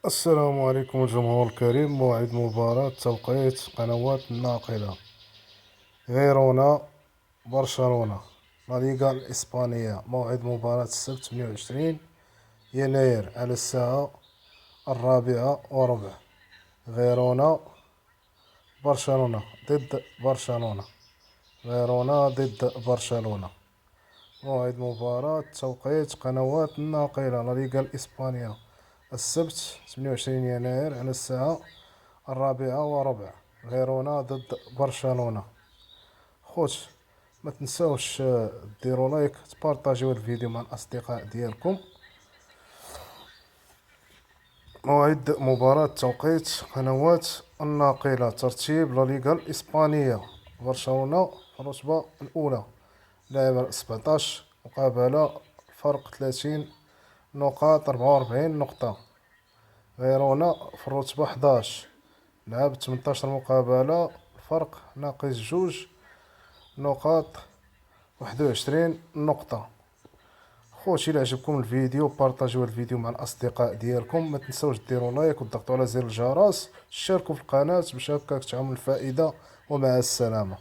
السلام عليكم الجمهور الكريم. موعد مباراة توقيت قنوات الناقلة. غيرونا برشلونة، لا ليغا الإسبانية. موعد مباراة السبت 28 يناير على الساعة 4:15. غيرونا برشلونة ضد برشلونة. غيرونا ضد برشلونة. موعد مباراة توقيت قنوات الناقلة، لا ليغا الإسبانية، السبت 28 يناير على الساعة 4:15. غيرونا ضد برشلونة. خوت، ما تنساوش ديروا لايك، تبارطاجيو الفيديو مع الأصدقاء ديالكم. موعد مباراة توقيت قنوات الناقلة، ترتيب لا ليغا الإسبانية. برشلونة في الرتبة الأولى، لاعب 17 مقابلة، فرق 30 نقاط، 44 نقطة. غيرونا في الرتبة 11، لعب 18 مقابلة، فرق ناقص 2 نقاط، 21 نقطة. خوتي، إلا عجبكم الفيديو بارطاجيو الفيديو مع الأصدقاء ديالكم. ما تنساوش ديروا لايك وتضغطوا على زر الجرس، تشاركوا في القناة باش هكاك تعم الفائدة. ومع السلامة.